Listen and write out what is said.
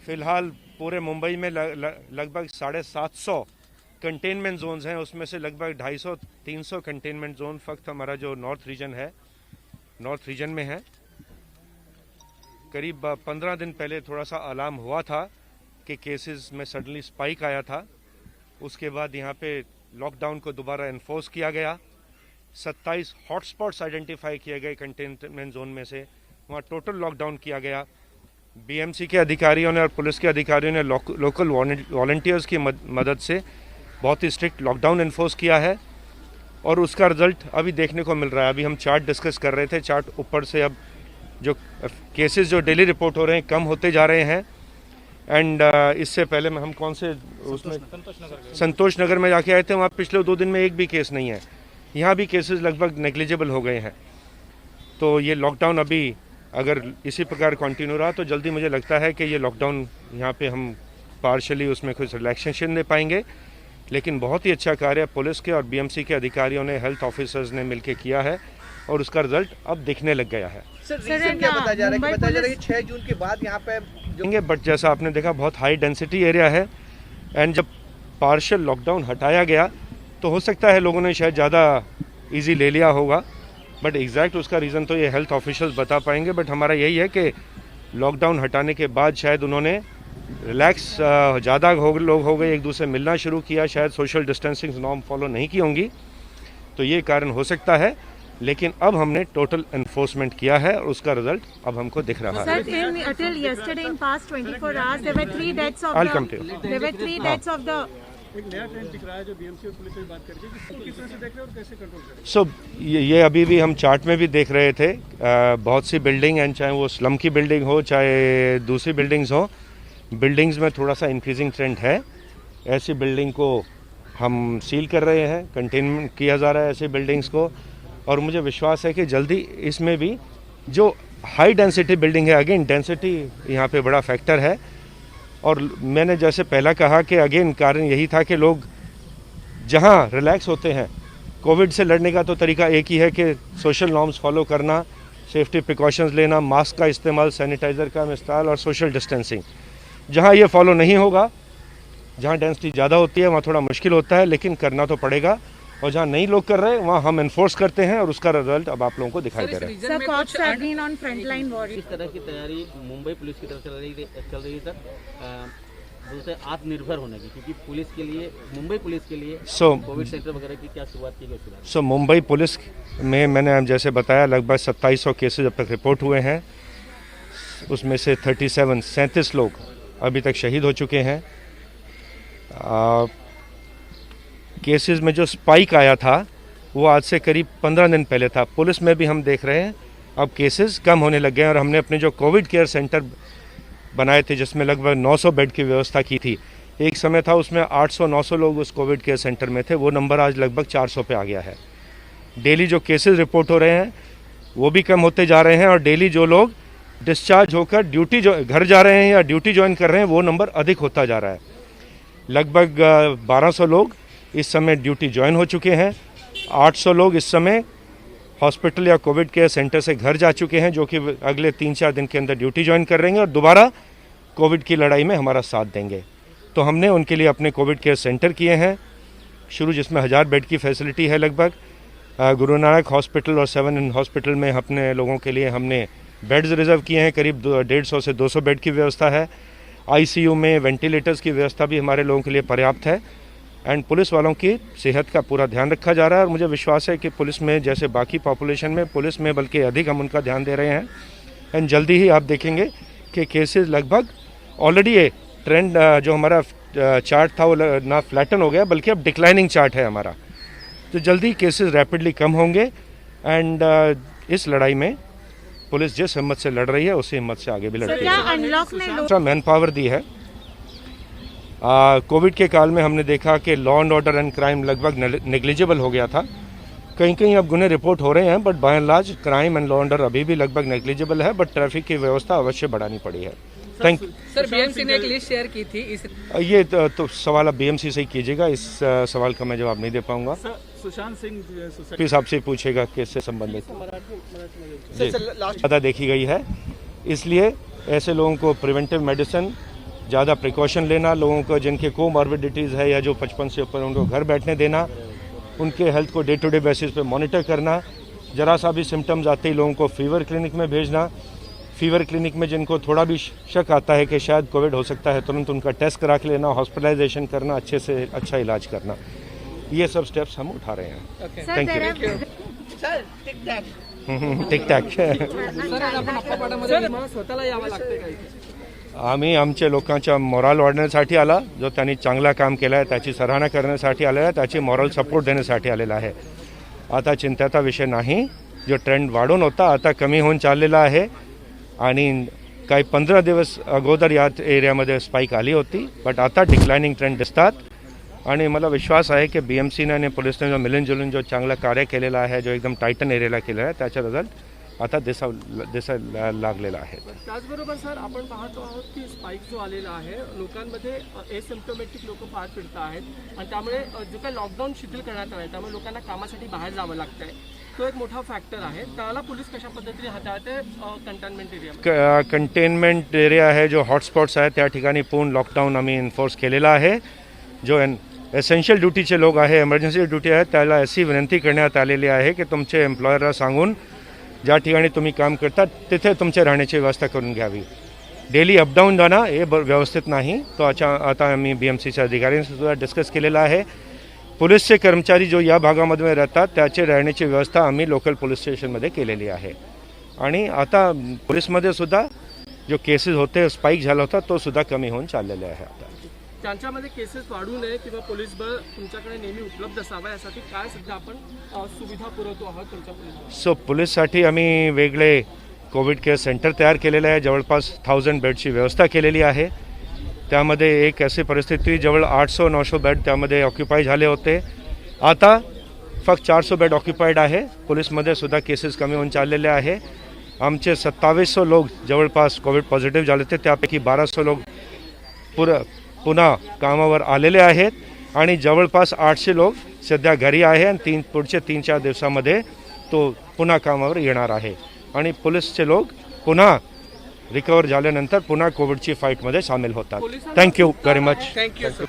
फ़िलहाल पूरे मुंबई में लगभग 750 कंटेनमेंट जोन्स हैं, उसमें से लगभग 250-300 कंटेनमेंट जोन फक्त हमारा जो नॉर्थ रीजन में है। करीब 15 दिन पहले थोड़ा सा अलार्म हुआ था कि केसेस में सडनली स्पाइक आया था। उसके बाद यहाँ पे लॉकडाउन को दोबारा इन्फोर्स किया गया। 27 हॉटस्पॉट्स आइडेंटिफाई किए गए कंटेनमेंट जोन में से, वहाँ टोटल लॉकडाउन किया गया। बीएमसी के अधिकारियों ने और पुलिस के अधिकारियों ने लोकल वॉलंटियर्स की मदद से बहुत ही स्ट्रिक्ट लॉकडाउन इन्फोर्स किया है और उसका रिजल्ट अभी देखने को मिल रहा है। अभी हम चार्ट डिस्कस कर रहे थे, चार्ट ऊपर से अब जो केसेस जो डेली रिपोर्ट हो रहे हैं कम होते जा रहे हैं। एंड इससे पहले में हम कौन से उसमें संतोष नगर में जाके आए थे, वहाँ पिछले 2 दिन में एक भी केस नहीं है। यहाँ भी केसेस लगभग नेग्लिजिबल हो गए हैं। तो ये लॉकडाउन अभी अगर इसी प्रकार कंटिन्यू रहा तो जल्दी मुझे लगता है कि ये लॉकडाउन यहाँ पे हम पार्शली उसमें कुछ रिलैक्सेशन दे पाएंगे। लेकिन बहुत ही अच्छा कार्य पुलिस के और बीएमसी के अधिकारियों ने, हेल्थ ऑफिसर्स ने मिलकर किया है और उसका रिजल्ट अब दिखने लग गया है। सर क्या बताया जा रहा है कि 6 जून के बाद यहाँ पे बट जैसा आपने देखा बहुत हाई डेंसिटी एरिया है एंड जब पार्शियल लॉकडाउन हटाया गया तो हो सकता है लोगों ने शायद ज़्यादा इजी ले लिया होगा, बट एग्जैक्ट उसका रीज़न तो ये हेल्थ ऑफिशियल्स बता पाएंगे। बट हमारा यही है कि लॉकडाउन हटाने के बाद शायद उन्होंने रिलैक्स ज़्यादा लोग हो गए, एक दूसरे से मिलना शुरू किया, शायद सोशल डिस्टेंसिंग नॉर्म फॉलो नहीं की होंगी, तो ये कारण हो सकता है। लेकिन अब हमने टोटल एनफोर्समेंट किया है और उसका रिजल्ट अब हमको दिख रहा है। एक नया ट्रेंड दिख रहा है जो बीएमसी और पुलिस से बात करके, इसको किस तरह से देख रहे हैं और कैसे कंट्रोल करें? सो ये अभी भी हम चार्ट में भी देख रहे थे, बहुत सी बिल्डिंग एंड चाहे वो स्लम की बिल्डिंग हो चाहे दूसरी बिल्डिंग्स हो, बिल्डिंग्स में थोड़ा सा इंक्रीजिंग ट्रेंड है। ऐसी बिल्डिंग को हम सील कर रहे हैं, कंटेनमेंट किया जा रहा है ऐसी बिल्डिंग्स को, और मुझे विश्वास है कि जल्दी इसमें भी जो हाई डेंसिटी बिल्डिंग है, अगेन डेंसिटी यहाँ पे बड़ा फैक्टर है। और मैंने जैसे पहला कहा कि अगेन कारण यही था कि लोग जहाँ रिलैक्स होते हैं, कोविड से लड़ने का तो तरीका एक ही है कि सोशल नॉर्म्स फॉलो करना, सेफ्टी प्रिकॉशंस लेना, मास्क का इस्तेमाल, सैनिटाइज़र का इस्तेमाल और सोशल डिस्टेंसिंग। जहाँ ये फॉलो नहीं होगा, जहाँ डेंसिटी ज़्यादा होती है वहाँ थोड़ा मुश्किल होता है, लेकिन करना तो पड़ेगा। और जहाँ नहीं लोग कर रहे वहाँ हम एनफोर्स करते हैं और उसका रिजल्ट अब आप लोगों को दिखाई दे रहा है। इस तरह की तैयारी मुंबई पुलिस की तरफ चल रही है सर, दूसरे आत्मनिर्भर होने की, क्योंकि पुलिस के लिए, मुंबई पुलिस के लिए कोविड सेंटर वगैरह की क्या शुरुआत की गई? मुंबई पुलिस में मैंने जैसे बताया लगभग 2700 केसेज अब तक रिपोर्ट हुए हैं, उसमें से 37 लोग अभी तक शहीद हो चुके हैं। केसेस में जो स्पाइक आया था वो आज से करीब 15 दिन पहले था। पुलिस में भी हम देख रहे हैं अब केसेस कम होने लग गए हैं और हमने अपने जो कोविड केयर सेंटर बनाए थे जिसमें लगभग 900 बेड की व्यवस्था की थी, एक समय था उसमें 800-900 लोग उस कोविड केयर सेंटर में थे, वो नंबर आज लगभग 400 पे आ गया है। डेली जो केसेस रिपोर्ट हो रहे हैं वो भी कम होते जा रहे हैं और डेली जो लोग डिस्चार्ज होकर घर जा रहे हैं या ड्यूटी ज्वाइन कर रहे हैं वो नंबर अधिक होता जा रहा है। लगभग 1200 लोग इस समय ड्यूटी ज्वाइन हो चुके हैं, 800 लोग इस समय हॉस्पिटल या कोविड केयर सेंटर से घर जा चुके हैं, जो कि अगले 3-4 दिन के अंदर ड्यूटी ज्वाइन कर रहेंगे और दोबारा कोविड की लड़ाई में हमारा साथ देंगे। तो हमने उनके लिए अपने कोविड केयर सेंटर किए हैं शुरू, जिसमें 1000 बेड की फैसिलिटी है लगभग। गुरु नानक हॉस्पिटल और 7 हॉस्पिटल में अपने लोगों के लिए हमने बेड्स रिजर्व किए हैं, करीब 150 से 200 बेड की व्यवस्था है। आईसीयू में वेंटिलेटर्स की व्यवस्था भी हमारे लोगों के लिए पर्याप्त है एंड पुलिस वालों की सेहत का पूरा ध्यान रखा जा रहा है। और मुझे विश्वास है कि पुलिस में जैसे बाकी पॉपुलेशन में, पुलिस में बल्कि अधिक हम उनका ध्यान दे रहे हैं एंड जल्दी ही आप देखेंगे कि केसेस लगभग ऑलरेडी ये ट्रेंड जो हमारा चार्ट था वो ना फ्लैटन हो गया बल्कि अब डिक्लाइनिंग चार्ट है हमारा। तो जल्दी केसेस रैपिडली कम होंगे एंड इस लड़ाई में पुलिस जिस हिम्मत से लड़ रही है उसी हिम्मत से आगे भी लड़ेगी। मैन पावर दी है। कोविड के काल में हमने देखा कि law and order and crime लगभग नेग्लिजिबल हो गया था। कहीं कहीं अब गुने रिपोर्ट हो रहे हैं but by and large crime and law and order अभी भी लगभग नेग्लिजिबल है, बट ट्रैफिक की व्यवस्था अवश्य बढ़ानी पड़ी है। Thank you sir. बीएमसी ने एक लिस्ट शेयर की थी ये तो सवाल आप बीएमसी से ही कीजिएगा, इस सवाल का मैं जवाब नहीं दे पाऊंगा। सुशांत सिंह प्लीज आपसे पूछेगा किससे संबंधित ज़्यादा देखी गई है, इसलिए ऐसे लोगों को प्रिवेंटिव मेडिसिन ज़्यादा प्रिकॉशन लेना, लोगों को जिनके कोमॉर्बिडिटीज़ है या जो 55 से ऊपर उनको घर बैठने देना, उनके हेल्थ को डे टू डे बेसिस पे मॉनिटर करना, जरा सा भी सिम्टम्स आते ही लोगों को फीवर क्लिनिक में भेजना, फीवर क्लिनिक में जिनको थोड़ा भी शक आता है कि शायद कोविड हो सकता है तुरंत उनका टेस्ट करा के लेना, हॉस्पिटलाइजेशन करना, अच्छे से अच्छा इलाज करना, ये सब स्टेप्स हम उठा रहे हैं। Thank you. सर टिक टैक टिक टॅक सर आपण अप्पापाडामध्ये विमान स्वतःला यावं लागते का इथे? आम्ही आमच्या लोकांचा मॉरल वाढवण्यासाठी आला, जो त्यांनी चांगला काम केलं आहे त्याची सराहना करण्यासाठी आलेला आहे, त्याची मॉरल सपोर्ट देण्यासाठी आलेला आहे। आता चिंतेचा विषय नाही, जो ट्रेंड वाढून होता आता कमी होऊन चाललेला आहे आणि काही 15 दिवस अगोदर या एरियामध्ये स्पाइक आली होती, बट आता डिक्लाइनिंग ट्रेंड दिसतात आणि मला विश्वास आहे की BMCने आणि पोलिसने जो मिळून जो चांगला कार्य केलेला आहे, जो एकदम टायटन एरियाला केलेला आहे, त्याचा रिझल्ट आता दिसायला लागलेला आहे। त्याचबरोबर सर आपण पाहतो आहोत की स्पाइक जो आलेला आहे लोकांमध्ये एसिम्प्टोमॅटिक लोक फार फिरत आहेत आणि त्यामुळे जो काही लॉकडाऊन शिथिल करण्यात आला आहे त्यामुळे लोकांना कामासाठी बाहेर जावं लागतं आहे, तो एक मोठा फॅक्टर आहे। त्याला पोलीस कशा पद्धतीने हाताळते कंटेनमेंट एरिया? कंटेनमेंट एरिया आहे जो हॉटस्पॉट्स आहे त्या ठिकाणी पूर्ण लॉकडाऊन आम्ही इन्फोर्स केलेला आहे। जो एसेन्शियल ड्युटीचे लोक आहे, इमर्जन्सी ड्युटी आहे, त्याला अशी विनंती करण्यात आलेली आहे की तुमचे एम्प्लॉयरला सांगून ज्या ठिकाणी तुम्ही काम करता तिथे तुमच्या राहण्याची व्यवस्था करून घ्यावी। डेली अपडाऊन जाणं हे व्यवस्थित नाही, तो आता आम्ही BMCच्या अधिकाऱ्यांशी सुद्धा डिस्कस केलेला आहे। पोलीसचे कर्मचारी जो या भागामध्ये राहतात त्याचे राहण्याची व्यवस्था आम्ही लोकल पोलीस स्टेशनमध्ये केलेली आहे आणि आता पोलीसमध्ये सुद्धा जो केसेस होते स्पाइक झाला होता तो सुद्धा कमी होऊन चाललेले आहे। आता त्यांच्यामध्ये केसेस वाढू नये किंवा पोलीस बळ तुमच्याकडे नेहमी उपलब्ध असावा यासाठी काय सध्या आपण सुविधा पुरवतो आहोत तुमच्या पोलीस? पोलीससाठी आम्ही वेगळे कोविड केअर सेंटर तयार केलेले आहे, जवळपास 1000 बेडची व्यवस्था केलेली आहे। त्यामध्ये एक अशी परिस्थिती जवळ 800-900 बेड त्यामध्ये ऑक्युपाय झाले होते, आता फक्त 400 बेड ऑक्युपाईड आहे। पोलीसमध्ये सुद्धा केसेस कमी होऊन चाललेले आहे। आमचे 2700 लोक जवळपास कोविड पॉझिटिव्ह झाले होते, त्यापैकी 1200 लोक पुन्हा कामावर आलेले आहेत आणि जवळपास 800 लोक सध्या घरी आहे आणि पुढच्या 3-4 दिवसामध्ये तो पुन्हा कामावर येणार आहे आणि पोलीसचे लोक पुन्हा रिकवर झाल्यानंतर पुन्हा कोविडची फाईटमध्ये सामील होतात। Thank you very much. Thank you sir.